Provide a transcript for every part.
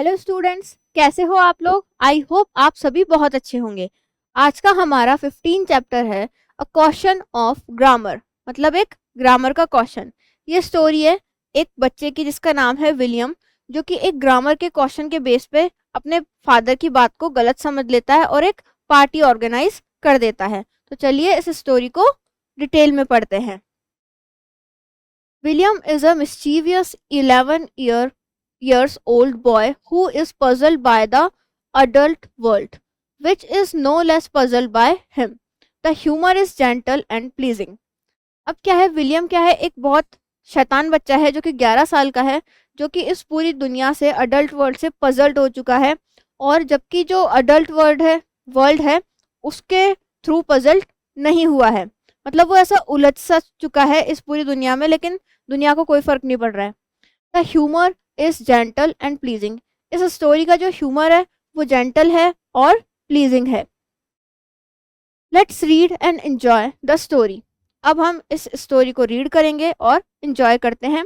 Hello students, कैसे हो आप लोग। आई होप आप सभी बहुत अच्छे होंगे। आज का हमारा 15 चैप्टर है अ क्वेश्चन ऑफ ग्रामर, मतलब एक ग्रामर का क्वेश्चन। ये स्टोरी है एक बच्चे की जिसका नाम है विलियम, जो कि एक ग्रामर के क्वेश्चन के बेस पे अपने फादर की बात को गलत समझ लेता है और एक पार्टी ऑर्गेनाइज कर देता है। तो चलिए इस स्टोरी को डिटेल में पढ़ते हैं। William is a mischievous 11 years old boy who is puzzled by the adult world, which is no less puzzled by him. The humor is gentle and pleasing. अब क्या है, विलियम क्या है, एक बहुत शैतान बच्चा है जो कि 11 साल का है, जो कि इस पूरी दुनिया से अडल्ट वर्ल्ड से पजल्ड हो चुका है। और जबकि जो अडल्ट वर्ल्ड है उसके थ्रू पजल्ड नहीं हुआ है। मतलब वो ऐसा उलझ सा चुका है इस पूरी दुनिया में, लेकिन दुनिया को कोई फर्क नहीं पड़ रहा है। The humour is gentle and pleasing. इस स्टोरी का जो ह्यूमर है वो जेंटल है और प्लीजिंग है। Let's read and enjoy the story. अब हम इस स्टोरी को रीड करेंगे और एंजॉय करते हैं।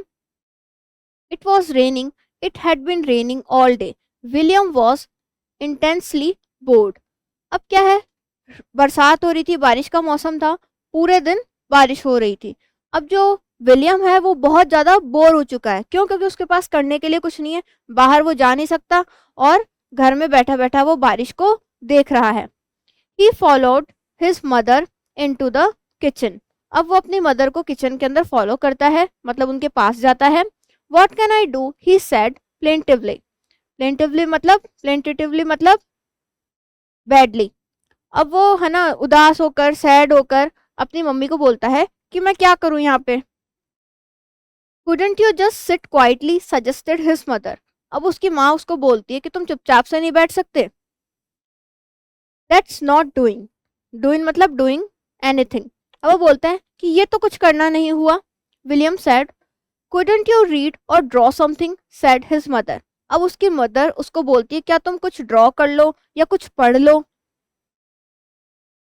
It was raining. It had been raining all day. William was intensely bored. अब क्या है, बरसात हो रही थी, बारिश का मौसम था, पूरे दिन बारिश हो रही थी। अब जो विलियम है वो बहुत ज़्यादा बोर हो चुका है। क्यों? क्योंकि उसके पास करने के लिए कुछ नहीं है, बाहर वो जा नहीं सकता और घर में बैठा बैठा वो बारिश को देख रहा है। He followed his mother into the kitchen. अब वो अपनी मदर को किचन के अंदर फॉलो करता है, मतलब उनके पास जाता है। What can I do, he said plaintively. Plaintively मतलब बैडली। अब वो है ना उदास होकर, सैड होकर अपनी मम्मी को बोलता है कि मैं क्या करूं यहाँ पे। Couldn't you just sit quietly, suggested his mother. अब उसकी माँ उसको बोलती है कि तुम चुपचाप से नहीं बैठ सकते। That's not doing. Doing मतलब doing anything. अब वो बोलता है कि ये तो कुछ करना नहीं हुआ। William said, couldn't you read or draw something, said his mother. अब उसकी मदर उसको बोलती है क्या तुम कुछ ड्रॉ कर लो या कुछ पढ़ लो।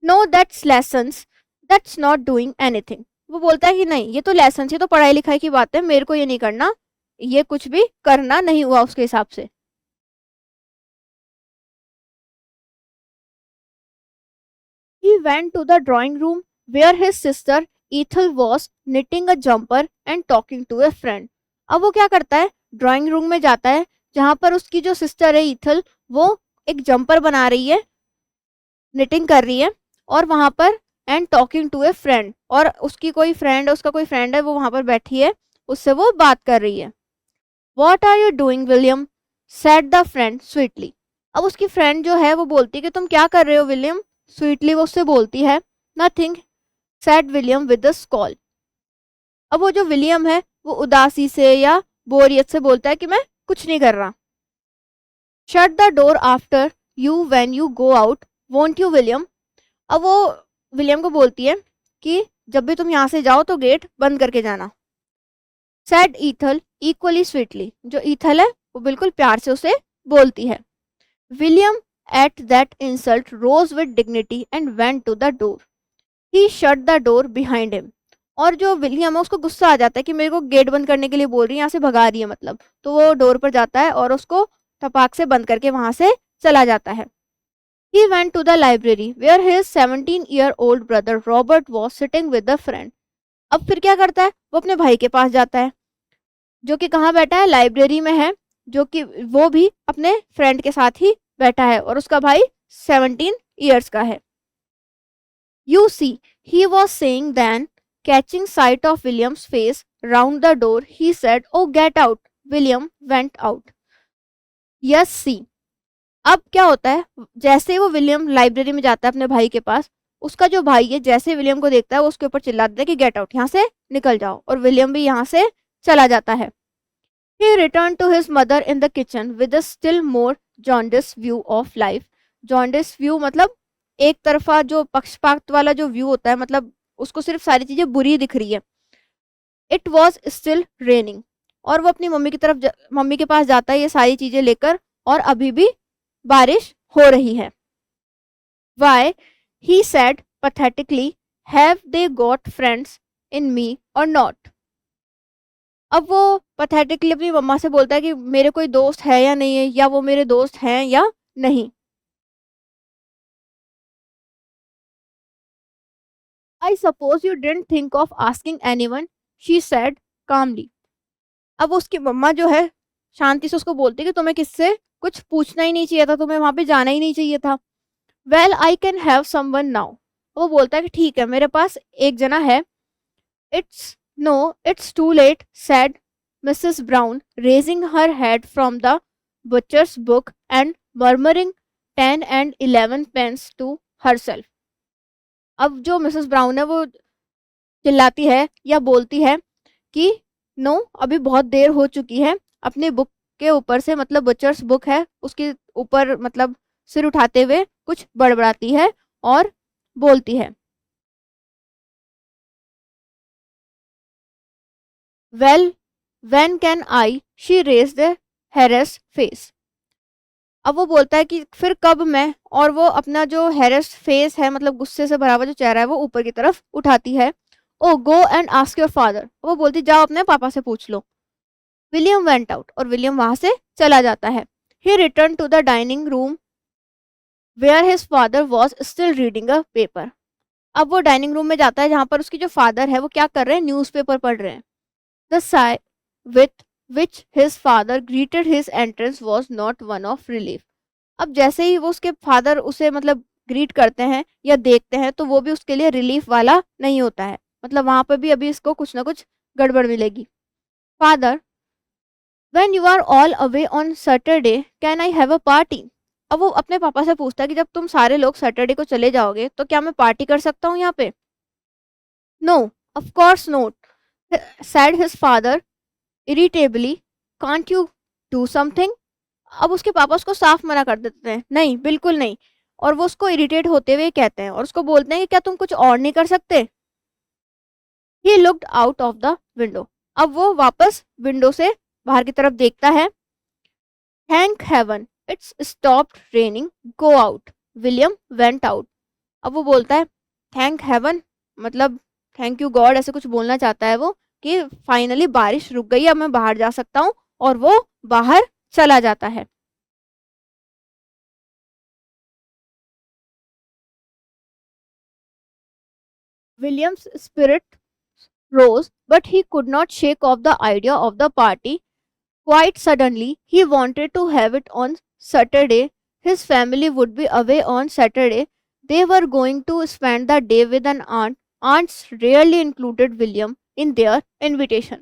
No that's lessons, that's not doing anything. वो बोलता है कि नहीं, ये तो लेसन, ये तो पढ़ाई लिखाई की बात है, मेरे को ये नहीं करना, ये कुछ भी करना नहीं हुआ उसके हिसाब से। He went to the drawing room where his sister Ethel was knitting a jumper and talking to a friend. अब वो क्या करता है, ड्राइंग रूम में जाता है जहां पर उसकी जो सिस्टर है ईथल, वो एक जंपर बना रही है, निटिंग कर रही है, और वहां पर and talking to a friend, और उसकी कोई फ्रेंड, उसका कोई फ्रेंड है वो वहां पर बैठी है, उससे वो बात कर रही है। What are you doing William, said the friend sweetly. अब उसकी फ्रेंड जो है वो बोलती है कि तुम क्या कर रहे हो विलियम। स्वीटली वो उससे बोलती है nothing, said William with the scowl. अब वो जो विलियम है वो उदासी से या बोरियत से बोलता है कि मैं कुछ नहीं कर रहा। Shut the door after you when you go out, won't you William. अब वो विलियम को बोलती है कि जब भी तुम यहाँ से जाओ तो गेट बंद करके जाना। Said Ethel equally sweetly. जो ईथल है वो बिल्कुल प्यार से उसे बोलती है। William at that insult rose with dignity and went to the door. He shut the door behind him. और जो विलियम है उसको गुस्सा आ जाता है कि मेरे को गेट बंद करने के लिए बोल रही है, यहाँ से भगा रही है मतलब। तो वो डोर पर जाता है और उसको टपाक से बंद करके वहां से चला जाता है। He went to the library where his 17-year-old brother Robert was sitting with a friend. अब फिर क्या करता है, वो अपने भाई के पास जाता है जो कि कहाँ बैठा है, लाइब्रेरी में है, जो कि वो भी अपने फ्रेंड के साथ ही बैठा है और उसका भाई 17 ईयर्स का है। You see, he was saying then, catching sight of William's face round the door, he said, "Oh, get out." William went out. Yes, see. अब क्या होता है, जैसे ही वो विलियम लाइब्रेरी में जाता है अपने भाई के पास, उसका जो भाई है जैसे ही विलियम को देखता है वो उसके ऊपर चिल्ला देता है कि गेट आउट, यहाँ से निकल जाओ, और विलियम भी यहाँ से चला जाता है। He return to his mother in the kitchen with a still more jaundiced view of life. Jaundiced view मतलब एक तरफा जो पक्षपात वाला जो व्यू होता है, मतलब उसको सिर्फ सारी चीजें बुरी दिख रही है। It was still raining. और वो अपनी मम्मी की तरफ मम्मी के पास जाता है ये सारी चीजें लेकर, और अभी भी बारिश हो रही है। Why, he said pathetically, have they got friends in me or not? अब वो पैथेटिकली अपनी मम्मा से बोलता है कि मेरे कोई दोस्त है या नहीं है, या वो मेरे दोस्त हैं या नहीं। I suppose you didn't think of asking anyone, she said calmly. अब उसकी मम्मा जो है शांति से उसको बोलती है कि तुम्हें किससे कुछ पूछना ही नहीं चाहिए था, तुम्हें वहां पे जाना ही नहीं चाहिए था। Well I can have someone now. वो बोलता है कि ठीक है, मेरे पास एक जना है। It's no, it's too late, said Mrs Brown, raising her head from the butcher's book and murmuring 10 and 11 pence to herself। अब जो मिसेस ब्राउन है वो चिल्लाती है या बोलती है कि नो, अभी बहुत देर हो चुकी है। अपनी बुक के ऊपर से, मतलब बचर्स बुक है उसके ऊपर, मतलब सिर उठाते हुए कुछ बड़बड़ाती है और बोलती है, well when can I, she raise the harassed face. अब वो बोलता है कि फिर कब मैं, और वो अपना जो हेरेस फेस है, मतलब गुस्से से भरा हुआ जो चेहरा है, वो ऊपर की तरफ उठाती है। Oh go and ask your father. वो बोलती जाओ अपने पापा से पूछ लो। विलियम वेंट आउट, और विलियम वहां से चला जाता है। He return to the dining room where his father was still reading a paper. अब वो डाइनिंग रूम में जाता है जहां पर उसकी जो फादर है वो क्या कर रहे हैं, न्यूज़पेपर पढ़ रहे हैं। The Sai with which his father greeted his entrance was not one of relief. अब जैसे ही वो उसके फादर उसे मतलब ग्रीट करते हैं या देखते हैं, तो वो भी उसके लिए रिलीफ वाला नहीं होता है, मतलब वहां पर भी अभी इसको कुछ ना कुछ गड़बड़ मिलेगी। Father, when you are all away on Saturday can I have a party. अब वो अपने पापा से पूछता है कि जब तुम सारे लोग सैटरडे को चले जाओगे तो क्या मैं पार्टी कर सकता हूँ यहाँ पे। No, of course not, said his father irritably, can't you do something। अब उसके पापा उसको साफ मना कर देते हैं, नहीं बिल्कुल नहीं। और वो उसको इरिटेट होते हुए कहते हैं और उसको बोलते हैं कि क्या तुम कुछ और नहीं कर सकते। He looked out of the window. अब वो वापस विंडो से बाहर की तरफ देखता है। Thank heaven it's stopped raining, go out. William went out. अब वो बोलता है थैंक हेवन, मतलब थैंक यू गॉड, ऐसे कुछ बोलना चाहता है वो कि फाइनली बारिश रुक गई, अब मैं बाहर जा सकता हूँ, और वो बाहर चला जाता है। William's spirit rose, but he could not shake off the idea of the party. Quite suddenly, he wanted to have it on Saturday. His family would be away on Saturday. They were going to spend the day with an aunt. Aunts rarely included William in their invitation.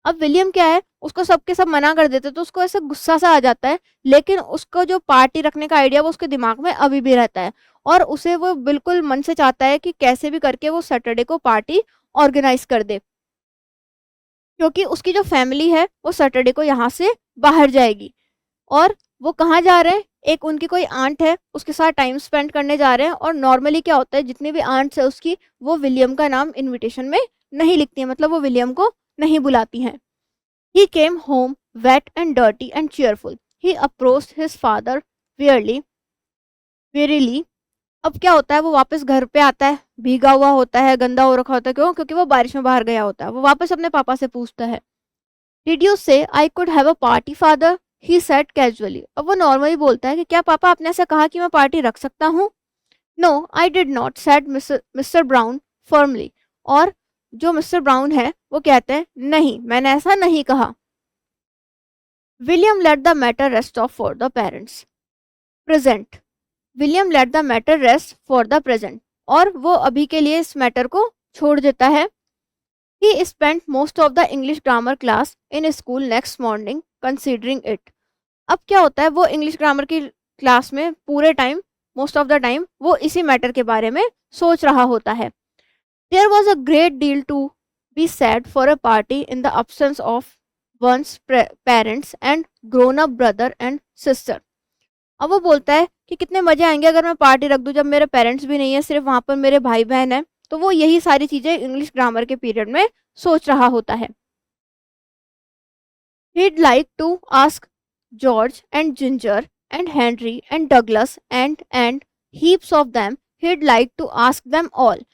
अब William क्या है, उसको सबके सब मना कर देते तो उसको ऐसे गुस्सा सा आ जाता है, लेकिन उसको जो पार्टी रखने का आइडिया वो उसके दिमाग में अभी भी रहता है, और उसे वो बिल्कुल मन से चाहता है कि कैसे भी करके वो सैटरडे को पार्टी ऑर्गेनाइज कर दे, क्योंकि उसकी जो फैमिली है वो सैटरडे को यहाँ से बाहर जाएगी। और वो कहाँ जा रहे हैं, एक उनकी कोई आंट है उसके साथ टाइम स्पेंड करने जा रहे हैं। और नॉर्मली क्या होता है, जितनी भी आंट्स है उसकी, वो विलियम का नाम इनविटेशन में नहीं लिखती हैं, मतलब वो विलियम को नहीं बुलाती हैं। He came home wet and dirty and cheerful. He approached his father wearily wearily। अब क्या होता है, वो वापस घर पे आता है, भीगा हुआ होता है, गंदा हो रखा होता है, क्यों, क्योंकि वो बारिश में बाहर गया होता है। वो वापस अपने पापा से पूछता है, डिड यू से I could have a party father, he said casually. अब वो नॉर्मली बोलता है कि क्या पापा आपने ऐसा कहा कि मैं पार्टी रख सकता हूँ। No I did not, said Mr Brown firmly. और जो मिस्टर ब्राउन है वो कहते हैं नहीं, मैंने ऐसा नहीं कहा। William let the matter rest of for the parents present. William let the matter rest for the present, और वो अभी के लिए इस मैटर को छोड़ देता है। ही spent most of the English grammar class in school next morning considering it. अब क्या होता है, वो इंग्लिश ग्रामर की क्लास में पूरे time, most of the time, वो इसी मैटर के बारे में सोच रहा होता है। There was a great deal to be said for a party in the absence of one's parents and grown up brother and sister. अब वो बोलता है कि कितने मजे आएंगे अगर मैं पार्टी रख दूं जब मेरे पेरेंट्स भी नहीं है, सिर्फ वहां पर मेरे भाई बहन है। तो वो यही सारी चीजें इंग्लिश ग्रामर के पीरियड में सोच रहा होता है। He'd like to ask George and Ginger and Henry and Douglas and heaps of them. He'd like to ask them all.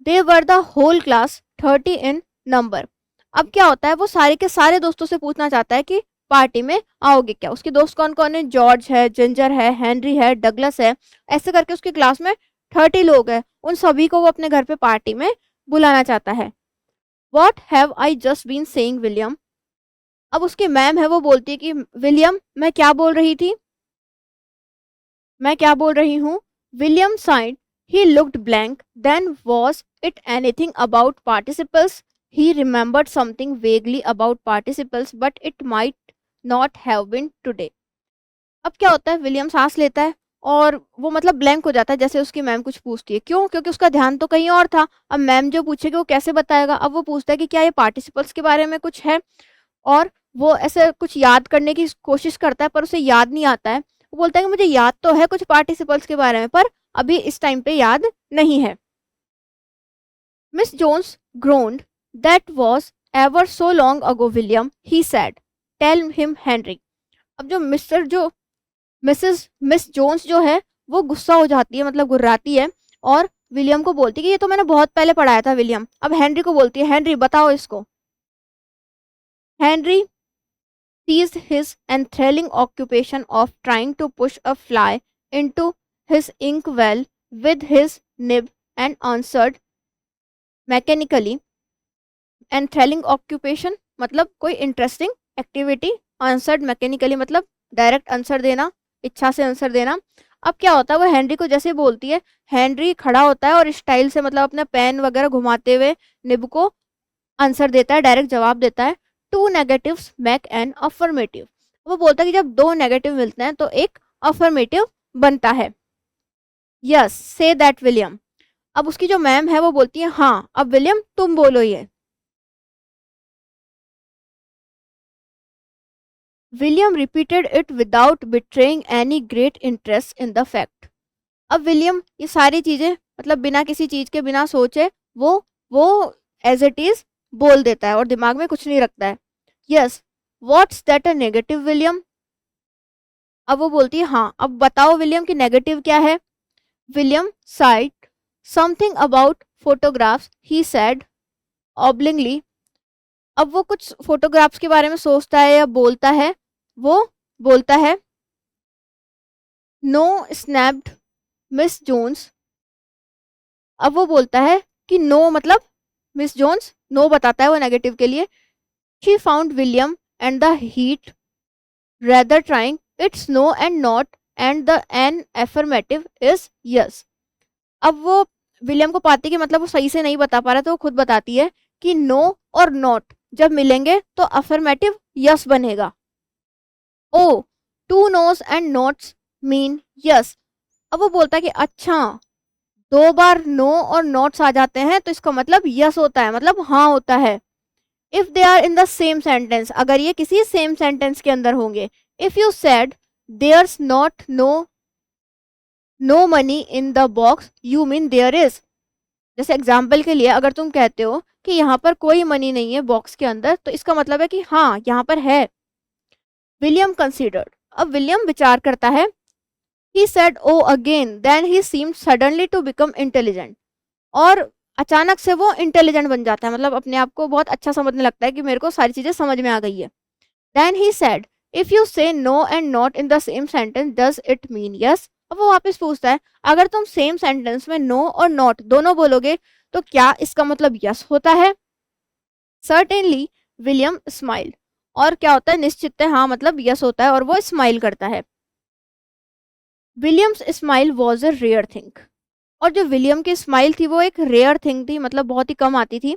They were the whole class, 30 in number. अब क्या होता है, वो सारे के सारे दोस्तों से पूछना चाहता है कि पार्टी में आओगे क्या। उसके दोस्त कौन कौन है, जॉर्ज है, जिंजर है, हेनरी है, डगलस है, ऐसे करके उसकी क्लास में 30 लोग हैं। उन सभी को वो अपने घर पे पार्टी में बुलाना चाहता है। What have I just been saying William. अब उसकी मैम है वो बोलती है कि विलियम मैं क्या बोल रही थी, मैं क्या बोल रही हूँ। William sighed, he looked blank, then was it anything about participles. He remembered something vaguely about participles but it might not have been today. अब क्या होता है, विलियम सांस लेता है और वो मतलब ब्लैंक हो जाता है जैसे उसकी मैम कुछ पूछती है। क्यों? क्योंकि उसका ध्यान तो कहीं और था। अब मैम जो पूछेगी वो कैसे बताएगा। अब वो पूछता है कि क्या ये पार्टिसिपल्स के बारे में कुछ है, और वो ऐसे कुछ याद करने की कोशिश करता है पर उसे याद नहीं आता है। वो बोलता है कि मुझे याद तो है कुछ पार्टिसिपल्स के बारे में, पर अभी इस टाइम पे याद नहीं है। Miss Jones groaned, that was ever so long ago William, he said, tell him Henry. अब जो मिस जोन्स जो है वो गुस्सा हो जाती है, मतलब गुर्राती है, और विलियम को बोलती है कि ये तो मैंने बहुत पहले पढ़ाया था विलियम। अब हेनरी को बोलती है, हेनरी बताओ इसको। Henry seized his enthralling occupation of trying to push a fly into his inkwell with his nib and answered mechanically. Enthralling occupation मतलब कोई इंटरेस्टिंग एक्टिविटी, आंसर्ड मैकेनिकली मतलब डायरेक्ट आंसर देना, इच्छा से आंसर देना। अब क्या होता है, वो हेनरी को जैसे बोलती है, हेनरी खड़ा होता है और स्टाइल से मतलब अपना पेन वगैरह घुमाते हुए निब को आंसर देता है, डायरेक्ट जवाब देता है। Two negatives make an affirmative. वो बोलता है कि जब दो नेगेटिव मिलते हैं तो एक अफर्मेटिव बनता है। Yes say that William. अब उसकी जो मैम है वो बोलती है, हाँ अब विलियम तुम बोलो ये। William repeated it without betraying any great interest in the fact. अब विलियम ये सारी चीजें मतलब बिना किसी चीज के, बिना सोचे वो एज इट इज बोल देता है और दिमाग में कुछ नहीं रखता है। Yes what's that a negative William. अब वो बोलती है, हाँ अब बताओ विलियम की नेगेटिव क्या है। William said, something about photographs, he said obligingly. अब वो कुछ फोटोग्राफ्स के बारे में सोचता है या बोलता है। वो बोलता है, नो स्नैप्ड मिस जोन्स। अब वो बोलता है कि नो मतलब मिस जोन्स, नो बताता है वो नेगेटिव के लिए। She found William and the heat rather trying, it's no and not and the an affirmative is yes। अब वो विलियम को पाती है कि मतलब वो सही से नहीं बता पा रहा, तो वो खुद बताती है कि नो और नॉट जब मिलेंगे तो अफर्मेटिव यस बनेगा। Oh two noes and nots mean yes. अब वो बोलता है कि अच्छा दो बार नो और नॉट्स आ जाते हैं तो इसका मतलब यस होता है, मतलब हाँ होता है। If they are in the same sentence, अगर ये किसी सेम सेंटेंस के अंदर होंगे। If you said there's not no money in the box, you mean there is. जैसे एग्जाम्पल के लिए अगर तुम कहते हो कि यहाँ पर कोई मनी नहीं है बॉक्स के अंदर, तो इसका मतलब है कि हाँ यहाँ पर है। विलियम कंसिडर्ड, अब विलियम विचार करता है। He said oh again, then he seemed suddenly to become intelligent. और अचानक से वो इंटेलिजेंट बन जाता है, मतलब अपने आप को बहुत अच्छा समझने लगता है कि मेरे को सारी चीजें समझ में आ गई है। Then he said, if you say no and not in the same sentence does it mean yes. अब वो वापस पूछता है, अगर तुम सेम सेंटेंस में नो और नॉट दोनों बोलोगे तो क्या इसका मतलब यस होता है। सर्टेनली विलियम स्माइल्ड, और क्या होता है, निश्चित है हाँ मतलब यस होता है, और वो स्माइल करता है। William's smile was a rare thing. और जो विलियम की स्माइल थी वो एक रेयर थिंग थी, मतलब बहुत ही कम आती थी।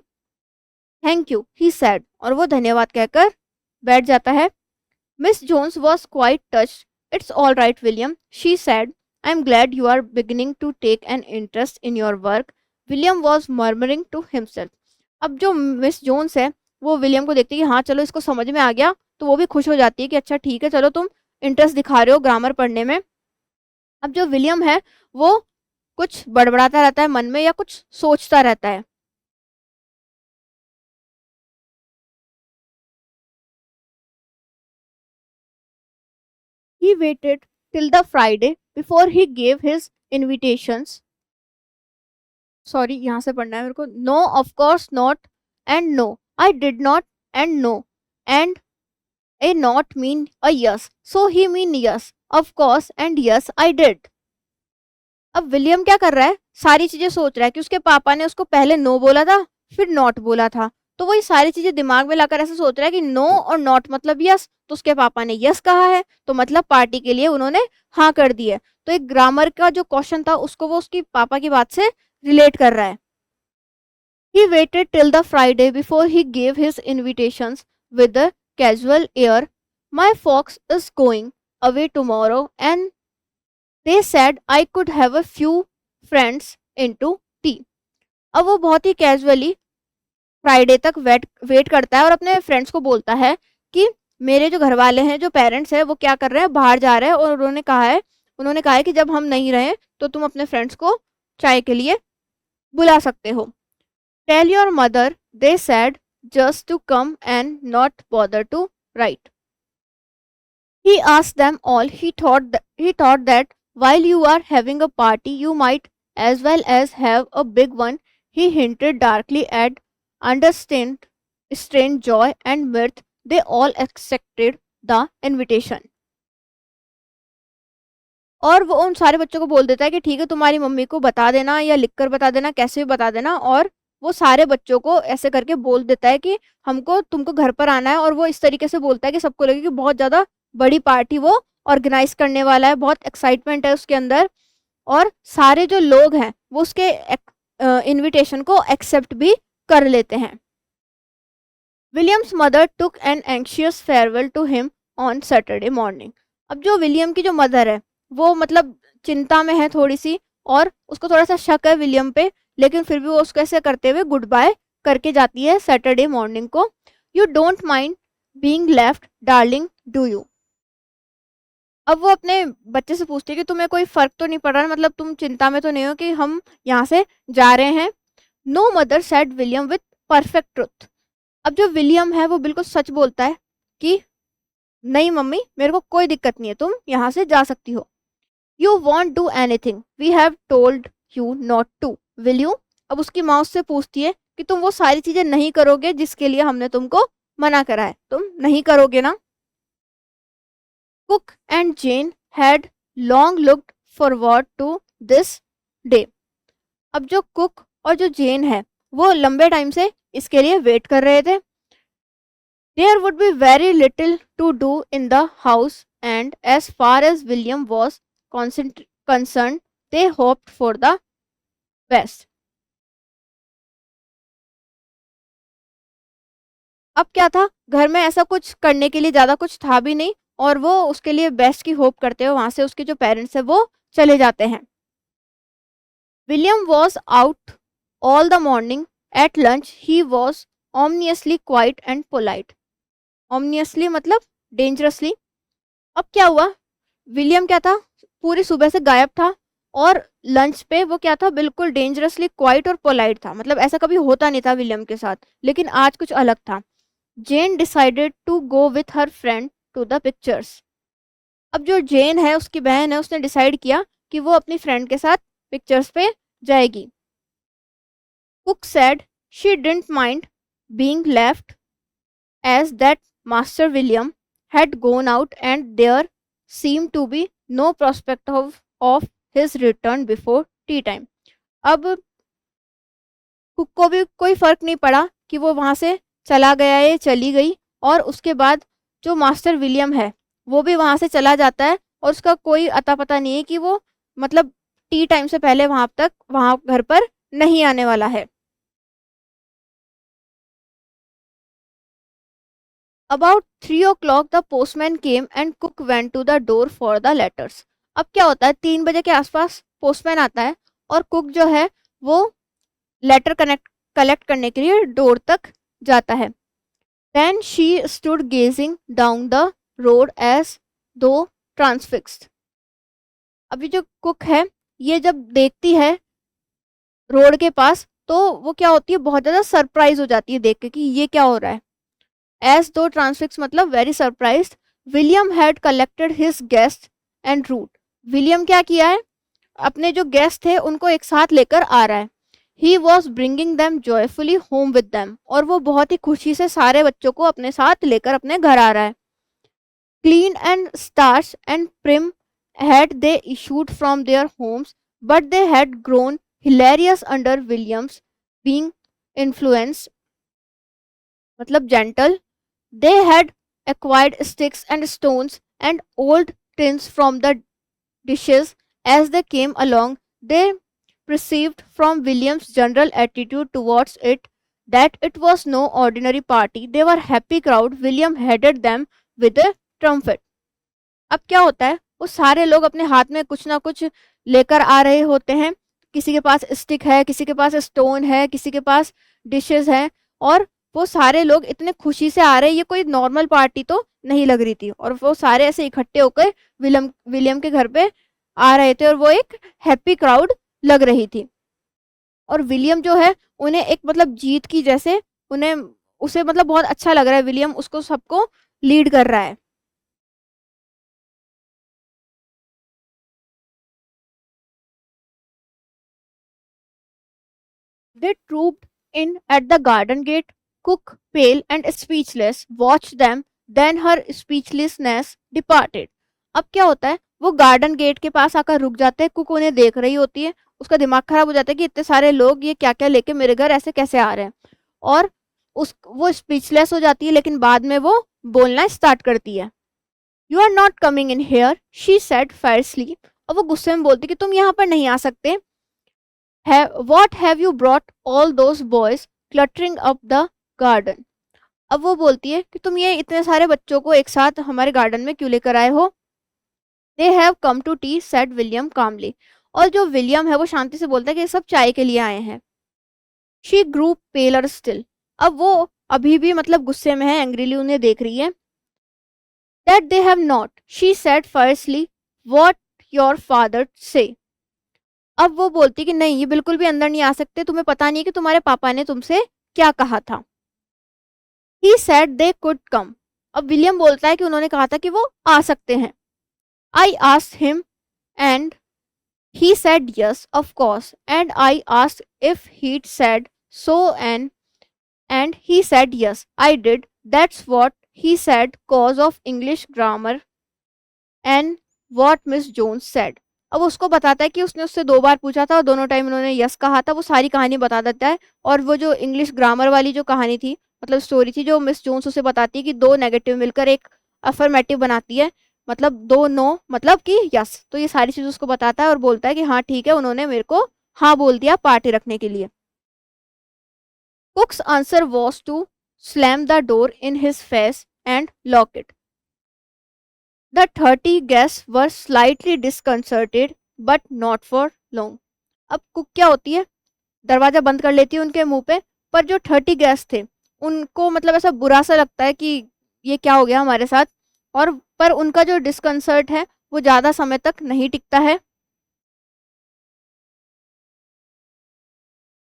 थैंक यू ही सैड, और वो धन्यवाद कहकर बैठ जाता है। Miss Jones was quite touched. It's all right William, she said, I am glad you are beginning to take an interest in your work. William was murmuring to himself. अब जो miss Jones है वो William को देखती है कि हाँ चलो इसको समझ में आ गया, तो वो भी खुश हो जाती है कि अच्छा ठीक है चलो तुम इंटरेस्ट दिखा रहे हो ग्रामर पढ़ने में। अब जो विलियम है वो कुछ बड़बड़ाता रहता है मन में या कुछ सोचता रहता है। He waited till the Friday before he gave his invitations. Sorry यहाँ से पढ़ना है मेरे को। No of course not and no. I did not and no and a not mean a yes. So he mean yes, of course and yes I did. अब William क्या कर रहा है, सारी चीजें सोच रहा है कि उसके पापा ने उसको पहले नो बोला था, फिर नॉट बोला था, तो वही सारी चीजें दिमाग में लाकर ऐसे सोच रहा है कि नो और नॉट मतलब यस, तो उसके पापा ने यस कहा है तो मतलब पार्टी के लिए उन्होंने हाँ कर दी है। तो एक ग्रामर का जो क्वेश्चन था उसको वो उसकी पापा की बात से रिलेट कर रहा है। He waited till the Friday before he gave his invitations with a casual air. My fox is going away tomorrow and they said I could have a few friends into tea. अब वो बहुत ही casually Friday तक wait करता है और अपने friends को बोलता है कि मेरे जो घर वाले हैं, जो पेरेंट्स हैं, वो क्या कर रहे हैं, बाहर जा रहे हैं और उन्होंने कहा है कि जब हम नहीं रहे तो तुम अपने फ्रेंड्स को चाय के लिए बुला सकते हो। Tell your mother, they said, just to come and not bother to write. He asked them all. He thought that while you are having a party, you might as well as have a big one. He hinted darkly at understand, strange joy and mirth. They all accepted the invitation. और वो उन सारे बच्चों को बोल देता है कि ठीक है, तुम्हारी मम्मी को बता देना या लिखकर बता देना, कैसे भी बता देना। और वो सारे बच्चों को ऐसे करके बोल देता है कि तुमको घर पर आना है, और वो इस तरीके से बोलता है कि सबको लगे कि बहुत ज़्यादा बड़ी पार्टी वो ऑर्गेनाइज करने वाला है, बहुत एक्साइटमेंट है उसके अंदर, और सारे जो लोग हैं वो उसके इनविटेशन को एक्सेप्ट भी कर लेते हैं। William's mother took an anxious farewell to him on Saturday morning. अब जो विलियम की जो मदर है वो मतलब चिंता में है थोड़ी सी, और उसको थोड़ा सा शक है विलियम पे, लेकिन फिर भी वो उसको ऐसे करते हुए गुड बाय करके जाती है सैटरडे मॉर्निंग को। You don't mind being left darling do you. अब वो अपने बच्चे से पूछती है कि तुम्हें कोई फर्क तो नहीं पड़ रहा, मतलब तुम चिंता में तो नहीं हो कि हम यहाँ से जा रहे हैं। No mother said William with perfect truth. अब जो विलियम है वो बिल्कुल सच बोलता है कि नहीं मम्मी, मेरे को कोई दिक्कत नहीं है, तुम यहाँ से जा सकती हो। You won't do anything we have told you not to will you. अब उसकी माँ उससे पूछती है कि तुम वो सारी चीजें नहीं करोगे जिसके लिए हमने तुमको मना करा है, तुम नहीं करोगे ना। Cook and Jane had long looked forward to this day. अब जो कुक और जो जेन है वो लंबे टाइम से इसके लिए वेट कर रहे थे। There would be very little to do in the house, and as far as William was concerned, they hoped for the best. अब क्या था, घर में ऐसा कुछ करने के लिए ज़्यादा कुछ था भी नहीं, और वो उसके लिए बेस्ट की होप करते हुए वहाँ से उसके जो पेरेंट्स हैं वो चले जाते हैं। William was out all the morning. At lunch, he was ominously quiet and polite. Ominously मतलब dangerously। अब क्या हुआ, विलियम क्या था, पूरी सुबह से गायब था, और लंच पे वो क्या था, बिल्कुल डेंजरसली क्वाइट और पोलाइट था। मतलब ऐसा कभी होता नहीं था विलियम के साथ, लेकिन आज कुछ अलग था। Jane decided to go with her friend to the pictures. अब जो जेन है, उसकी बहन है, उसने डिसाइड किया कि वो अपनी फ्रेंड के साथ पिक्चर्स पे जाएगी। Cook said she didn't mind being left as that Master William had gone out and there seemed to be no prospect of his return before tea time. अब कुक को भी कोई फर्क नहीं पड़ा कि वो वहाँ से चला गया है, चली गई, और उसके बाद जो मास्टर विलियम है वो भी वहाँ से चला जाता है, और उसका कोई अता पता नहीं है कि वो मतलब टी टाइम से पहले वहाँ घर पर नहीं आने वाला है। About 3 o'clock the postman came and cook went to the door for the letters. अब क्या होता है, 3 बजे के आसपास पोस्टमैन आता है और कुक जो है वो लेटर कलेक्ट करने के लिए डोर तक जाता है। Then she stood gazing down the road as though transfixed. अभी जो कुक है ये जब देखती है रोड के पास, तो वो क्या होती है, बहुत ज़्यादा सरप्राइज हो जाती है देख के कि ये क्या हो रहा है। As though transfixed मतलब very surprised. William had collected his guests en route. William क्या किया है, अपने जो गेस्ट थे उनको एक साथ लेकर आ रहा है। He was bringing them joyfully home with them, और वो बहुत ही खुशी से सारे बच्चों को अपने साथ लेकर अपने घर आ रहा है. Clean and starched and prim had they issued from their homes, but they had grown hilarious under William's being influenced, मतलब gentle. They had acquired sticks and stones and old tins from the dishes as they came along. They perceived from William's general attitude towards it that it was no ordinary party. They were happy crowd. William headed them with a trumpet. अब क्या होता है, वो सारे लोग अपने हाथ में कुछ ना कुछ लेकर आ रहे होते हैं. किसी के पास स्टिक है, किसी के पास स्टोन है, किसी के पास डिशेस हैं, और वो सारे लोग इतने खुशी से आ रहे हैं. ये कोई नॉर्मल पार्टी तो नहीं लग रही थी, और वो सारे ऐसे इकट्ठे होकर विलियम के घर पे आ रहे थे, और वो एक हैप्पी क्राउड लग रही थी. और विलियम जो है उन्हें एक मतलब जीत की जैसे उन्हें उसे मतलब बहुत अच्छा लग रहा है. विलियम उसको सबको लीड कर रहा है. They trooped in at the garden gate. Cook, pale and speechless, watched them. Then her speechlessness departed. अब क्या होता है, वो गार्डन गेट के पास आकर रुक जाते हैं. कुक उन्हें देख रही होती है. उसका दिमाग खराब हो जाता है कि इतने सारे लोग ये क्या क्या लेके मेरे घर ऐसे कैसे आ रहे हैं. और उस वो स्पीचलेस हो जाती है, लेकिन बाद में वो बोलना स्टार्ट करती है. You are not coming in here, she said fiercely. और वो गुस्से में बोलती कि तुम यहाँ पर नहीं आ सकते. What have you brought all those boys cluttering up the garden? अब वो बोलती है कि तुम ये इतने सारे बच्चों को एक साथ हमारे गार्डन में क्यों लेकर आए हो. They have come to tea, said William calmly. और जो विलियम है वो शांति से बोलता है कि ये सब चाय के लिए आए हैं. She grew paler still. अब वो अभी भी मतलब गुस्से में है, एंग्रीली उन्हें देख रही है. That they have not, she said fiercely. What your father say? अब वो बोलती कि नहीं, ये बिल्कुल भी अंदर नहीं आ सकते. तुम्हें पता नहीं कि तुम्हारे पापा ने तुमसे क्या कहा था. He said they could come. अब विलियम बोलता है कि उन्होंने कहा था कि वो आ सकते हैं. I asked him and he said yes, of course. And I asked if he'd said so, and he said yes, I did. That's what he said, cause of English grammar and what Miss Jones said. अब उसको बताता है कि उसने उससे 2 बार पूछा था और दोनों टाइम उन्होंने यस कहा था. वो सारी कहानी बता देता है. और वो जो इंग्लिश ग्रामर वाली जो कहानी थी, मतलब स्टोरी थी, जो मिस जोन्स उसे बताती है कि 2 नेगेटिव मिलकर एक अफर्मेटिव बनाती है, मतलब 2 नो मतलब कि यस. तो ये सारी चीज़ उसको बताता है और बोलता है कि हाँ ठीक है, उन्होंने मेरे को हाँ बोल दिया पार्टी रखने के लिए. Cook's answer was to slam the door in his face and lock it. The 30 guests were slightly disconcerted, but not for long. अब कुक क्या होती है, दरवाजा बंद कर लेती है उनके मुंह पे. पर जो 30 गेस्ट थे उनको मतलब ऐसा बुरा सा लगता है कि ये क्या हो गया हमारे साथ. और पर उनका जो डिस्कंसर्ट है वो ज़्यादा समय तक नहीं टिकता है.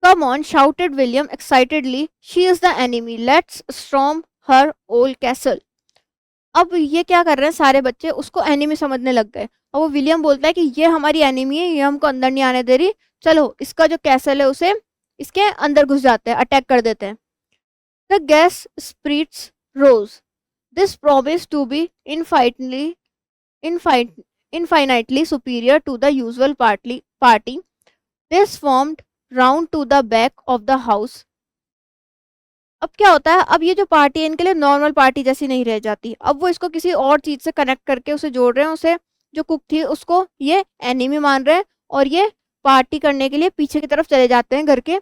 Come on, shouted William excitedly. She is the enemy. Let's storm her old castle. अब ये क्या कर रहे हैं, सारे बच्चे उसको एनिमी समझने लग गए. और वो विलियम बोलता है कि ये हमारी एनिमी है, ये हमको अंदर नहीं आने दे रही. चलो इसका जो कैसल है उसे इसके अंदर घुस जाते हैं, अटैक कर देते हैं. The guests' spirits rose. This promised to be infinitely superior to the usual party. They swarmed round to the back of the house. अब क्या होता है, अब ये जो पार्टी है इनके लिए नॉर्मल पार्टी जैसी नहीं रह जाती. अब वो इसको किसी और चीज़ से कनेक्ट करके उसे जोड़ रहे हैं. उसे जो कुक थी उसको ये एनिमी मान रहे हैं, और ये पार्टी करने के लिए पीछे की तरफ चले जाते हैं घर के.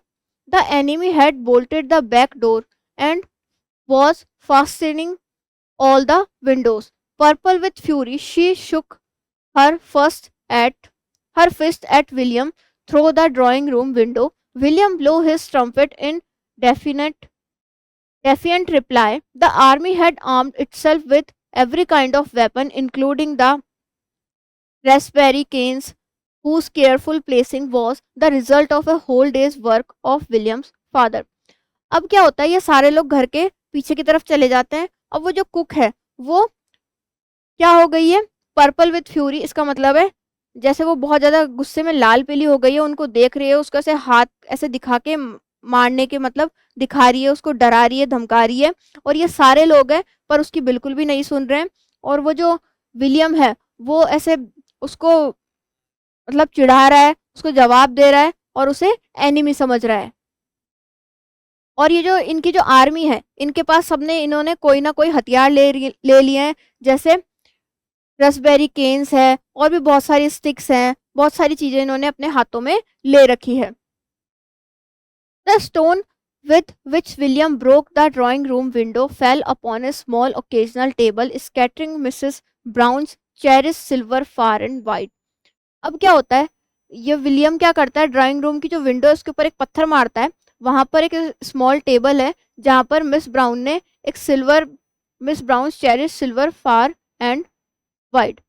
The enemy had bolted the back door and was fastening all the windows. Purple with fury, she shook her fist at William through the drawing room window. William blew his trumpet in defiant reply. The army had armed itself with every kind of weapon, including the raspberry canes, whose careful placing was the result of a whole day's work of William's father. अब क्या होता है, ये सारे लोग घर के पीछे की तरफ चले जाते हैं. अब वो जो कुक है वो क्या हो गई है, पर्पल विथ फ्यूरी. इसका मतलब है जैसे वो बहुत ज़्यादा गुस्से में लाल पीली हो गई है, उनको देख रही है, उसको ऐसे हाथ ऐसे दिखा के मारने के मतलब दिखा रही है, उसको डरा रही है, धमका रही है। और ये सारे लोग हैं पर उसकी बिल्कुल भी नहीं सुन रहे हैं। और वो जो विलियम है वो ऐसे उसको मतलब चिढ़ा रहा है, उसको जवाब दे रहा है और उसे एनिमी समझ रहा है। और ये जो इनकी जो आर्मी है, इनके पास सबने इन्होंने कोई ना कोई हथियार ले लिए हैं, जैसे रसबेरी केन्स है और भी बहुत सारी स्टिक्स हैं, बहुत सारी चीजें इन्होंने अपने हाथों में ले रखी है। The stone with which William broke the drawing room window fell upon a small occasional table, scattering Mrs. Brown's cherished silver far and wide. अब क्या होता है, ये विलियम क्या करता है, ड्राइंग रूम की जो विंडो है उसके ऊपर एक पत्थर मारता है। वहां पर एक स्मॉल टेबल है जहां पर miss brown cherish silver far and white.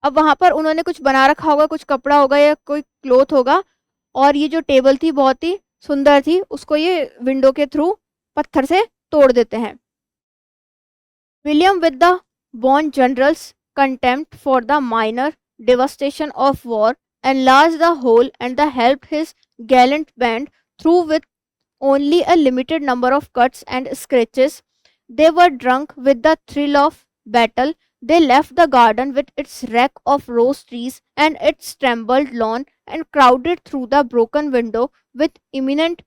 अब वहां पर उन्होंने कुछ बना रखा होगा, कुछ कपड़ा होगा या कोई क्लोथ होगा। और ये जो टेबल थी बहुत ही सुंदर थी, उसको ये विंडो के थ्रू पत्थर से तोड़ देते हैं। William with the bond generals contempt for the minor devastation of war enlarged the whole and the helped his gallant band through with only a limited number of cuts and scratches. They were drunk with the thrill of battle. They left the garden with its wreck of rose trees and its trampled lawn and crowded through the broken window with imminent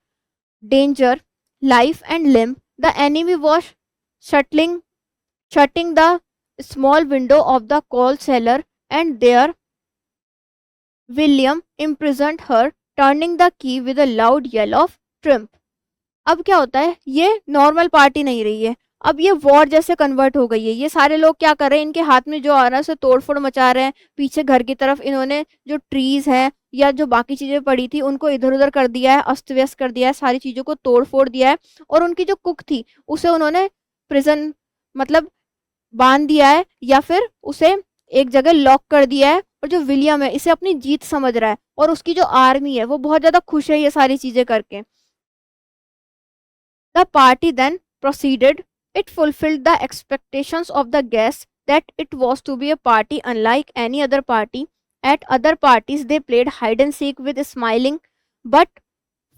danger, life and limb. The enemy was shuttling, shutting the small window of the coal cellar, and there William imprisoned her, turning the key with a loud yell of triumph. अब क्या होता है, ये normal party नहीं रही है, अब ये वॉर जैसे कन्वर्ट हो गई है। ये सारे लोग क्या कर रहे हैं, इनके हाथ में जो आ रहा है उसे तोड़ फोड़ मचा रहे हैं। पीछे घर की तरफ इन्होंने जो ट्रीज हैं या जो बाकी चीजें पड़ी थी उनको इधर उधर कर दिया है, अस्त व्यस्त कर दिया है, सारी चीजों को तोड़ फोड़ दिया है। और उनकी जो कुक थी उसे उन्होंने प्रिजन मतलब बांध दिया है या फिर उसे एक जगह लॉक कर दिया है। और जो विलियम है इसे अपनी जीत समझ रहा है और उसकी जो आर्मी है वो बहुत ज्यादा खुश है ये सारी चीजें करके। The party then proceeded. It fulfilled the expectations of the guests that it was to be a party unlike any other party. At other parties, they played hide and seek with smiling but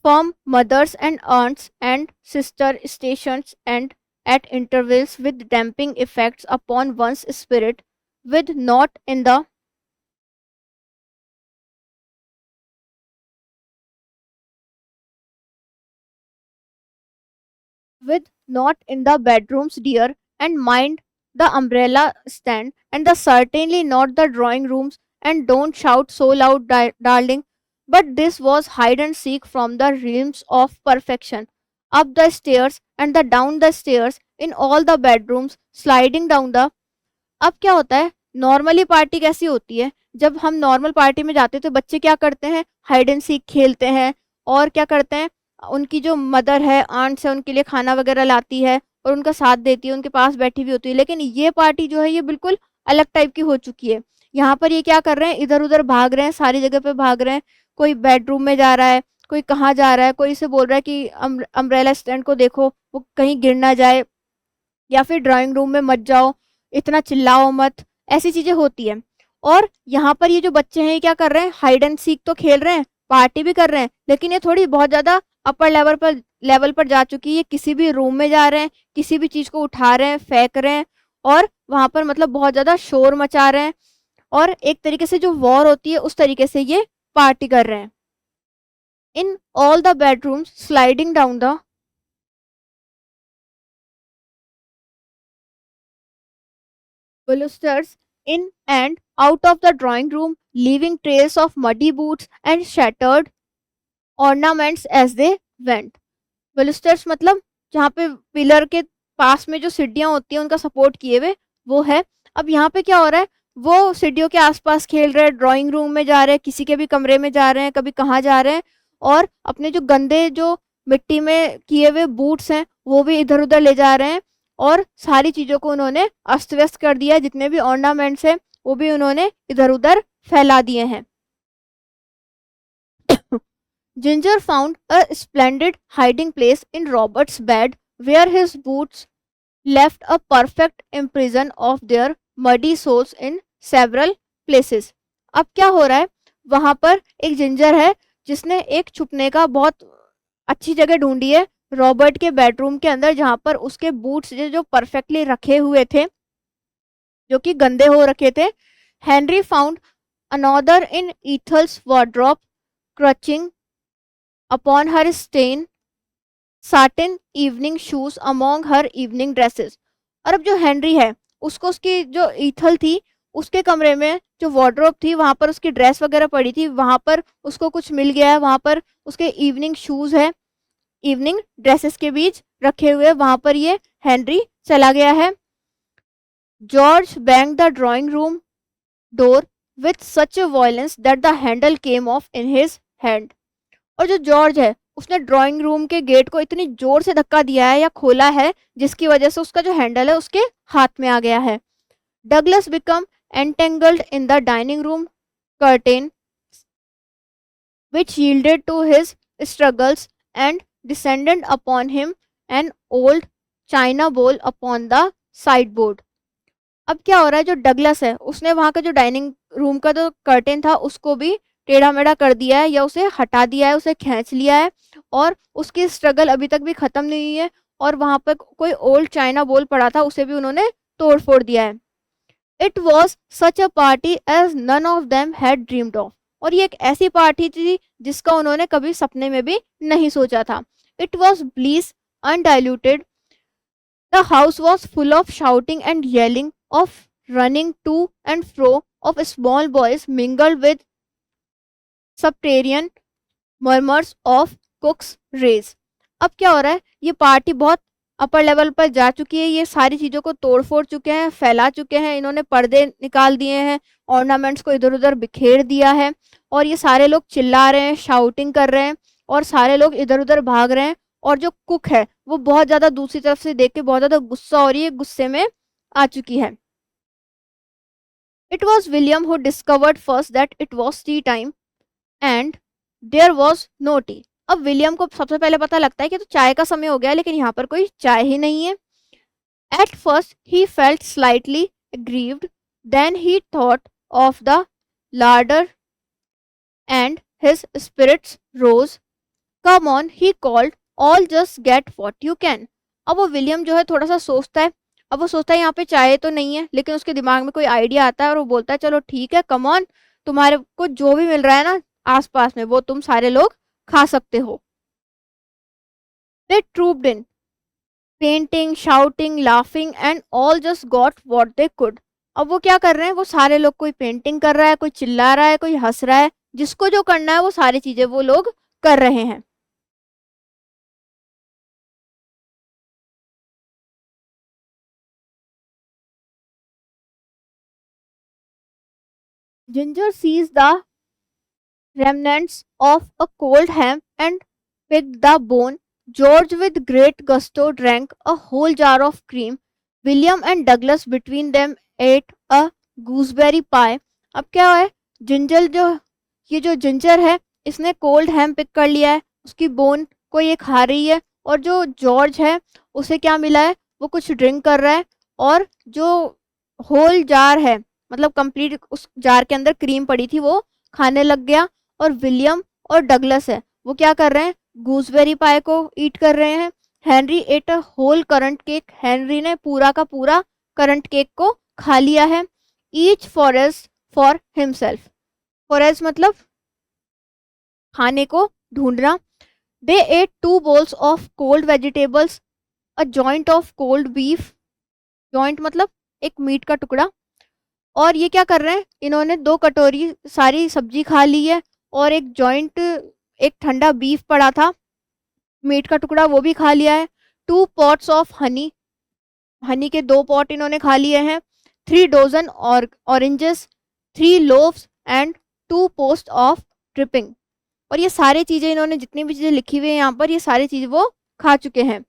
firm mothers and aunts and sister stations, and at intervals with damping effects upon one's spirit, with not in the with not in the bedrooms, dear, and mind the umbrella stand, and the certainly not the drawing rooms, and don't shout so loud, darling. But this was hide and seek from the realms of perfection. Up the stairs and the down the stairs, in all the bedrooms, sliding down the। अब क्या होता है, normally party कैसी होती है, जब हम normal party में जाते हैं तो बच्चे क्या करते हैं, हाइड एंड सीक खेलते हैं। और क्या करते हैं, उनकी जो मदर है, आंट्स है, उनके लिए खाना वगैरह लाती है और उनका साथ देती है, उनके पास बैठी हुई होती है। लेकिन ये पार्टी जो है ये बिल्कुल अलग टाइप की हो चुकी है। यहाँ पर ये क्या कर रहे हैं, इधर उधर भाग रहे हैं, सारी जगह पे भाग रहे हैं। कोई बेडरूम में जा रहा है, कोई कहाँ जा रहा है, कोई इसे बोल रहा है कि अम्ब्रेला स्टैंड को देखो वो कहीं गिर ना जाए, या फिर ड्राइंग रूम में मत जाओ, इतना चिल्लाओ मत, ऐसी चीजें होती है। और यहाँ पर ये जो बच्चे हैं ये क्या कर रहे हैं, हाइड एंड सीक तो खेल रहे हैं, पार्टी भी कर रहे हैं, लेकिन ये थोड़ी बहुत ज्यादा अपर लेवल पर जा चुकी है। ये किसी भी रूम में जा रहे हैं, किसी भी चीज को उठा रहे हैं, फेंक रहे हैं और वहां पर मतलब बहुत ज्यादा शोर मचा रहे हैं। और एक तरीके से जो वॉर होती है उस तरीके से ये पार्टी कर रहे हैं। In all the bedrooms sliding down the balusters in and out of the drawing room, leaving trails of muddy boots and shattered ornaments as they went. balusters मतलब जहाँ पे पिलर के पास में जो सीढ़ियाँ होती हैं उनका सपोर्ट किए हुए वो है। अब यहाँ पे क्या हो रहा है, वो सीढ़ियों के आसपास खेल रहे हैं, ड्राइंग रूम में जा रहे हैं, किसी के भी कमरे में जा रहे हैं, कभी कहाँ जा रहे हैं। और अपने जो गंदे जो मिट्टी में किए हुए बूट्स हैं वो भी इधर उधर ले जा रहे हैं। और सारी चीजों को उन्होंने अस्त व्यस्त कर दिया है, जितने भी ऑर्नामेंट्स हैं वो भी उन्होंने इधर उधर फैला दिए हैं। Ginger found a splendid hiding place in Roberts bed, where his boots left a perfect impression of their muddy soles in several places. अब क्या हो रहा है, वहां पर एक जिंजर है जिसने एक छुपने का बहुत अच्छी जगह ढूंढी है रॉबर्ट के बेडरूम के अंदर, जहां पर उसके बूट्स जो परफेक्टली रखे हुए थे, जो कि गंदे हो रखे थे। Henry found another in Ethel's wardrobe crouching upon her stain satin evening shoes among her evening dresses. और अब जो हेनरी है उसको उसकी जो ईथल थी उसके कमरे में जो वार्डरोब थी वहां पर उसकी ड्रेस वगैरह पड़ी थी, वहां पर उसको कुछ मिल गया है, वहां पर उसके इवनिंग शूज है इवनिंग ड्रेसेस के बीच रखे हुए, वहां पर ये हेनरी चला गया है। George bang the drawing room door with such violence that the handle came of in his hand. और जो जॉर्ज है उसने ड्राइंग रूम के गेट को इतनी जोर से धक्का दिया है या खोला है जिसकी वजह से उसका जो हैंडल है उसके हाथ में आ गया है। Douglas become entangled in the dining room curtain which yielded to his struggles and descended upon him an old china bowl upon the sideboard। अब क्या हो रहा है, जो डगलस है उसने वहां का जो डाइनिंग रूम का जो कर्टेन था उसको भी टेढ़ा मेढ़ा कर दिया है या उसे हटा दिया है, उसे खींच लिया है, और उसकी स्ट्रगल अभी तक भी खत्म नहीं हुई है। और वहां पर कोई ओल्ड चाइना बोल पड़ा था उसे भी उन्होंने तोड़ फोड़ दिया है। It was such a party as none of them had dreamed of. और ये एक ऐसी पार्टी थी जिसका उन्होंने कभी सपने में भी नहीं सोचा था। It was bliss undiluted, the house was full of shouting and yelling, of running to and fro, of small boys mingled with subterranean murmurs of cooks raise। अब क्या हो रहा है, ये पार्टी बहुत अपर लेवल पर जा चुकी है, ये सारी चीज़ों को तोड़ फोड़ चुके हैं, फैला चुके हैं, इन्होंने पर्दे निकाल दिए हैं, ऑर्नामेंट्स को इधर उधर बिखेर दिया है, और ये सारे लोग चिल्ला रहे हैं, शाउटिंग कर रहे हैं, और सारे लोग इधर उधर भाग रहे हैं। और जो कुक है वो बहुत ज़्यादा दूसरी तरफ से देख के बहुत ज़्यादा गुस्सा हो रही है, गुस्से में आ चुकी है। It was William who discovered first that it was tea time and there was no tea. अब विलियम को सबसे पहले पता लगता है कि तो चाय का समय हो गया है, लेकिन यहाँ पर कोई चाय ही नहीं है। At first he felt slightly aggrieved, then he thought of the larder and his spirits rose. Come on he called, all just get what you can. अब वो विलियम जो है थोड़ा सा सोचता है, अब वो सोचता है यहाँ पे चाय तो नहीं है, लेकिन उसके दिमाग में कोई आइडिया आता है और वो बोलता है चलो ठीक है, कम ऑन, तुम्हारे को जो भी मिल रहा है ना आसपास में वो तुम सारे लोग खा सकते हो। They trooped in, painting shouting laughing and all just got what they could. अब वो क्या कर रहे हैं, वो सारे लोग, कोई पेंटिंग कर रहा है, कोई चिल्ला रहा है, कोई हंस रहा है, जिसको जो करना है वो सारी चीजें वो लोग कर रहे हैं। Ginger seize the remnants of a cold ham and picked the bone. George, with great gusto, drank a whole jar of cream. William and Douglas between them ate a gooseberry pie। अब क्या है, ginger जो, ये जो ginger है इसने cold हैम pick कर लिया है, उसकी बोन को ये खा रही है, और जो जॉर्ज है उसे क्या मिला है, वो कुछ ड्रिंक कर रहा है, और जो होल जार है मतलब कंप्लीट उस जार के अंदर क्रीम पड़ी थी वो खाने लग गया। और विलियम और डगलस है वो क्या कर रहे हैं, गूसबेरी पाई को ईट कर रहे हैं। Henry ate a whole currant cake, Henry ने पूरा का पूरा करंट केक को खा लिया है। Each forest for himself, forest मतलब खाने को ढूंढना। They ate two bowls of cold vegetables, a joint of cold beef, joint मतलब एक मीट का टुकड़ा। और ये क्या कर रहे हैं, इन्होंने दो कटोरी सारी सब्जी खा ली है, और एक जॉइंट, एक ठंडा बीफ पड़ा था, मीट का टुकड़ा वो भी खा लिया है। Two pots of honey, honey के दो पॉट इन्होंने खा लिए हैं। 3 डोजन और oranges, 3 loaves and 2 post of dripping. और ये सारी चीज़ें इन्होंने जितनी भी चीज़ें लिखी हुई है यहाँ पर, ये सारी चीज़ें वो खा चुके हैं।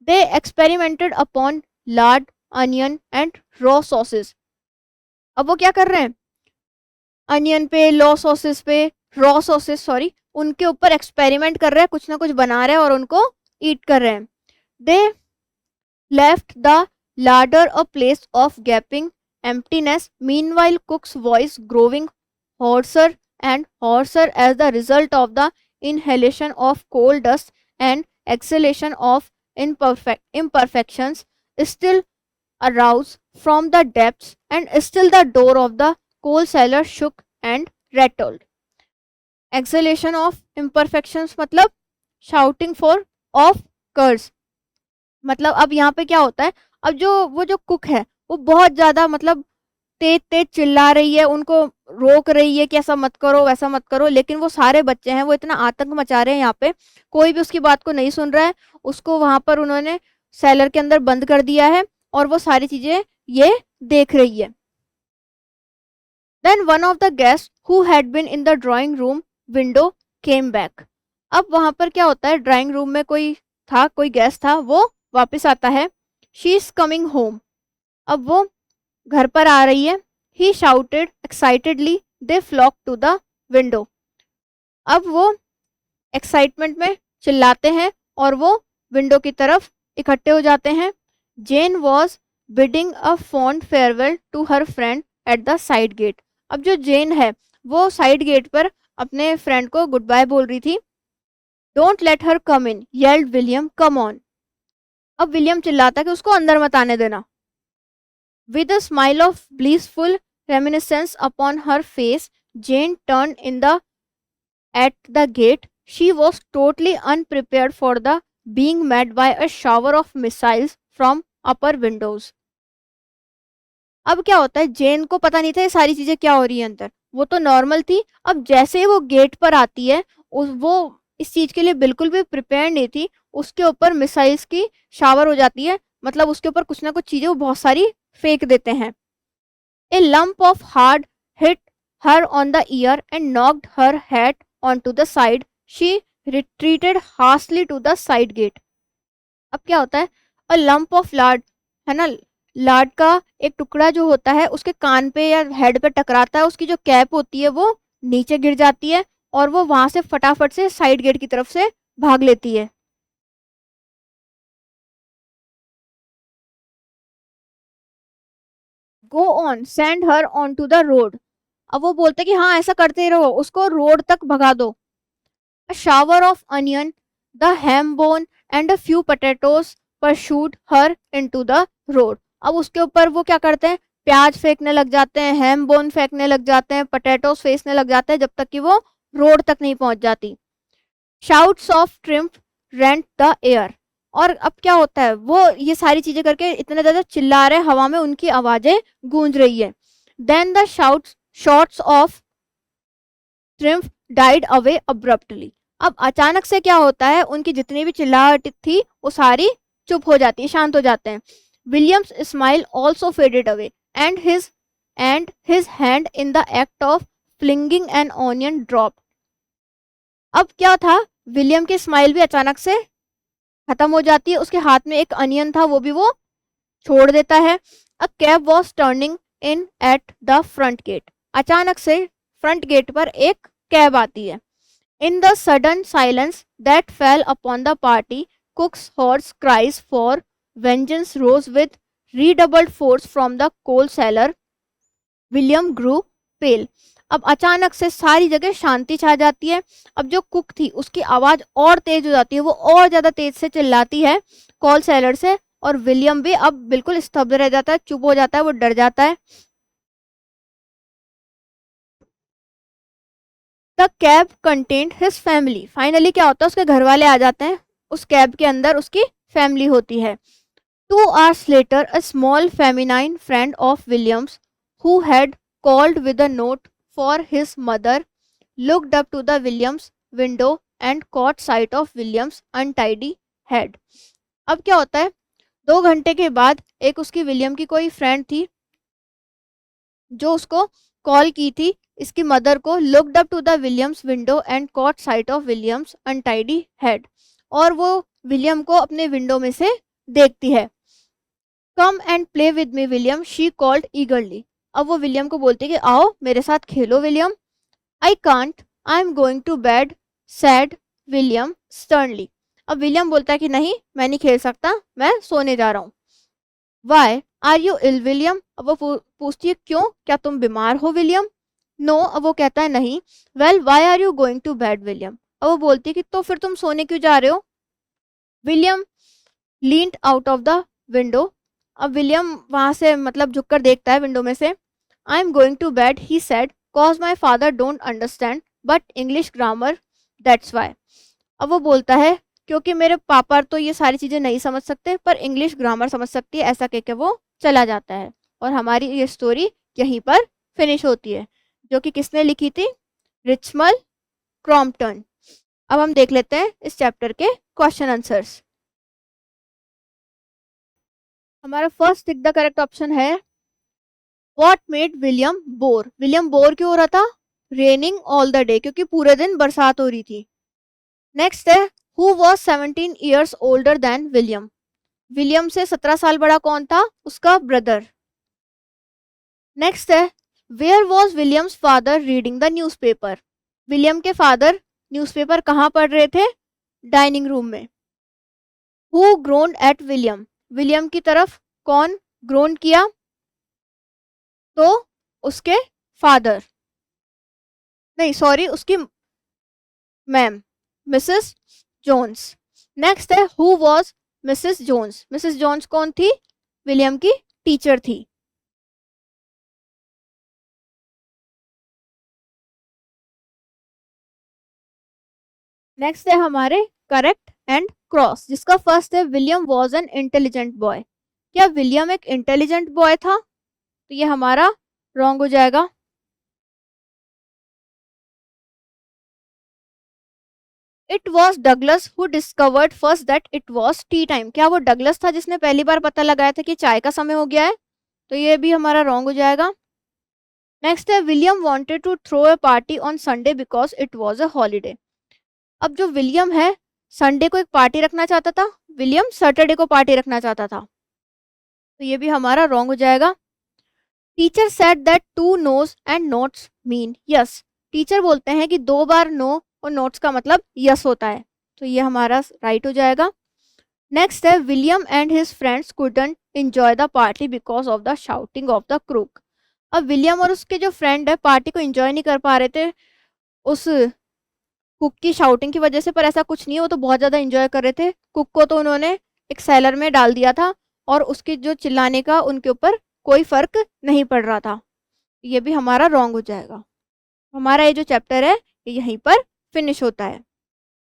They experimented upon lard onion and raw sauces. अब वो क्या कर रहे हैं, अनियन पे, रॉ सॉसेस सॉरी, उनके ऊपर एक्सपेरिमेंट कर रहे हैं, कुछ ना कुछ बना रहे हैं और उनको ईट कर रहे हैं। They left the larder a place of gaping emptiness, meanwhile cook's voice growing hoarser and hoarser as the result of the inhalation of coal dust and exhalation of imperfections still arose from the depths, and still the door of the coal cellar shook and rattled. Exhalation of imperfections मतलब shouting for of curse, मतलब अब यहाँ पे क्या होता है, अब जो वो जो कुक है वो बहुत ज्यादा मतलब तेज तेज चिल्ला रही है, उनको रोक रही है कि ऐसा मत करो वैसा मत करो, लेकिन वो सारे बच्चे हैं वो इतना आतंक मचा रहे हैं यहाँ पे, कोई भी उसकी बात को नहीं सुन रहा है। उसको वहां पर उन्होंने सेलर के अंदर बंद कर दिया है और वो सारी चीजें ये देख रही है। Then one of the guest who had been in the drawing room window came back. अब वहां पर क्या होता है, ड्राइंग रूम में कोई था, कोई गेस्ट था, वो वापस आता है। शी इज कमिंग होम, अब वो घर पर आ रही है। He shouted excitedly, they flock to the window. अब वो एक्साइटमेंट में चिल्लाते हैं और वो विंडो की तरफ इकट्ठे हो जाते हैं। Jane was bidding a fond farewell to her friend at the side gate. अब जो जेन है वो साइड गेट पर अपने फ्रेंड को गुड बाय बोल रही थी। Don't let her come in, yelled William, come on. अब विलियम चिल्लाता कि उसको अंदर मत आने देना। With a smile of blissful reminiscence upon her face, Jane turned in the at the gate. She was totally unprepared for the being met by a shower of missiles from upper windows. अब क्या होता है, जेन को पता नहीं था ये सारी चीजें क्या हो रही है अंदर, वो तो नॉर्मल थी। अब जैसे ही वो गेट पर आती है वो इस चीज के लिए बिल्कुल भी प्रिपेयर नहीं थी। उसके ऊपर मिसाइल्स की शावर हो जाती है, मतलब उसके ऊपर कुछ ना कुछ चीजें वो बहुत सारी फेंक देते हैं। A lump of hard hit her on the ear and knocked her hat onto the side. She retreated hastily to the side gate. अब क्या होता है, a lump of lard है ना, लाड का एक टुकड़ा जो होता है उसके कान पे या हेड पे टकराता है, उसकी जो कैप होती है वो नीचे गिर जाती है और वो वहां से फटाफट से साइड गेट की तरफ से भाग लेती है। Go on send her on to the road. अब वो बोलते कि हाँ ऐसा करते रहो, उसको रोड तक भगा दो। A shower of onion, the ham bone and a few potatoes pursued her into the road. अब उसके ऊपर वो क्या करते हैं, प्याज फेंकने लग जाते हैं, हैम बोन फेंकने लग जाते हैं, पोटैटोस फेंकने लग जाते हैं, जब तक कि वो रोड तक नहीं पहुंच जाती। Shouts of triumph rent the air. और अब क्या होता है, वो ये सारी चीजें करके इतने ज्यादा चिल्ला रहे हैं, हवा में उनकी आवाजें गूंज रही है। Then the shots of triumph died away abruptly. अब अचानक से क्या होता है, उनकी जितनी भी चिल्लाहट थी वो सारी चुप हो जाती है, शांत हो जाते हैं। William's smile also faded away and his hand in the act of flinging an onion drop. अब क्या था, विलियम की स्माइल भी अचानक से खत्म हो जाती है, उसके हाथ में एक अनियन था वो भी वो छोड़ देता है। A cab was turning in at the front gate. अचानक से फ्रंट गेट पर एक कैब आती है। In the sudden silence that fell upon the party, Cook's hoarse cries for vengeance rose with redoubled force from the coal cellar. William grew pale. अब अचानक से सारी जगह शांति छा जाती है। अब जो कुक थी उसकी आवाज और तेज हो जाती है, वो और ज्यादा तेज से चिल्लाती है कोल सेलर से, और विलियम भी अब बिल्कुल स्तब्ध रह जाता है, चुप हो जाता है, वो डर जाता है। The cab contained his family. Finally क्या होता है, उसके घर वाले आ जाते हैं, उस कैब के अंदर उसकी फैमिली होती है। 2 hours later, a small feminine friend of William's, who had called with a note for his mother, looked up to the Williams window and caught sight of William's untidy head. अब क्या होता है, 2 घंटे के बाद एक उसकी विलियम की कोई फ्रेंड थी जो उसको कॉल की थी, इसकी मदर को, looked up to the William's window and caught sight of William's untidy head, और वो विलियम को अपने विंडो में से देखती है। Come and play with me William, she called ईगरली। अब वो विलियम को बोलती है कि आओ मेरे साथ खेलो William. I can't, I am going to bed, said William sternly. अब विलियम बोलता है कि नहीं मैं नहीं खेल सकता, मैं सोने जा रहा हूँ। Why are you ill William. अब वो पूछती है क्यों, क्या तुम बीमार हो विलियम। नो, अब वो कहता है नहीं। Well why are you going to bed William, अब वो बोलती है कि तो फिर तुम सोने क्यों जा रहे हो। William leaned out of the window, अब विलियम वहां से मतलब झुककर देखता है विंडो में से। I am going to bed he said cause my father don't understand but English grammar, that's why. अब वो बोलता है क्योंकि मेरे पापा तो ये सारी चीज़ें नहीं समझ सकते पर इंग्लिश ग्रामर समझ सकती है, ऐसा कह के वो चला जाता है। और हमारी ये स्टोरी यहीं पर फिनिश होती है, जो कि किसने लिखी थी, रिचमल क्रॉम्पटन। अब हम देख लेते हैं इस चैप्टर के क्वेश्चन आंसर्स। हमारा first tick the correct option है what made William bore, William bore क्यों हो रहा था, रेनिंग ऑल द डे, क्योंकि पूरे दिन बरसात हो रही थी। नेक्स्ट है who was 17 years older than William, William से 17 साल बड़ा कौन था, उसका ब्रदर। नेक्स्ट है where was William's father reading the newspaper, William के फादर न्यूज़पेपर कहाँ पढ़ रहे थे, डाइनिंग रूम में। Who groaned at William, William की तरफ कौन ग्रोन किया, तो उसके फादर, नहीं सॉरी उसकी मैम मिसेस जोन्स। नेक्स्ट है who was Mrs Jones, Mrs Jones कौन थी, विलियम की टीचर थी। नेक्स्ट है हमारे करेक्ट एंड क्रॉस, जिसका फर्स्ट है William was an intelligent boy, क्या विलियम एक इंटेलिजेंट बॉय था, तो ये हमारा रॉन्ग हो जाएगा। It was Douglas who discovered first that it was tea time, क्या वो डगलस था जिसने पहली बार पता लगाया था कि चाय का समय हो गया है, तो ये भी हमारा रॉन्ग हो जाएगा। नेक्स्ट है William wanted to throw a party on Sunday because it was a holiday, अब जो विलियम है संडे को एक पार्टी रखना चाहता था, विलियम सैटरडे को पार्टी रखना चाहता था, तो ये भी हमारा रॉन्ग हो जाएगा। Teacher said that two noes and nots mean yes, teacher बोलते हैं कि दो बार नो और नोट्स का मतलब यस होता है, तो ये हमारा राइट हो जाएगा। नेक्स्ट है William and his friends couldn't enjoy the party because of the shouting of the crook, अब विलियम और उसके जो फ्रेंड है पार्टी को एंजॉय नहीं कर पा रहे थे उस कुक की शाउटिंग की वजह से, पर ऐसा कुछ नहीं है, वो तो बहुत ज़्यादा एंजॉय कर रहे थे। कुक को तो उन्होंने एक सेलर में डाल दिया था और उसके जो चिल्लाने का उनके ऊपर कोई फर्क नहीं पड़ रहा था, ये भी हमारा रॉन्ग हो जाएगा। हमारा ये जो चैप्टर है ये यहीं पर फिनिश होता है।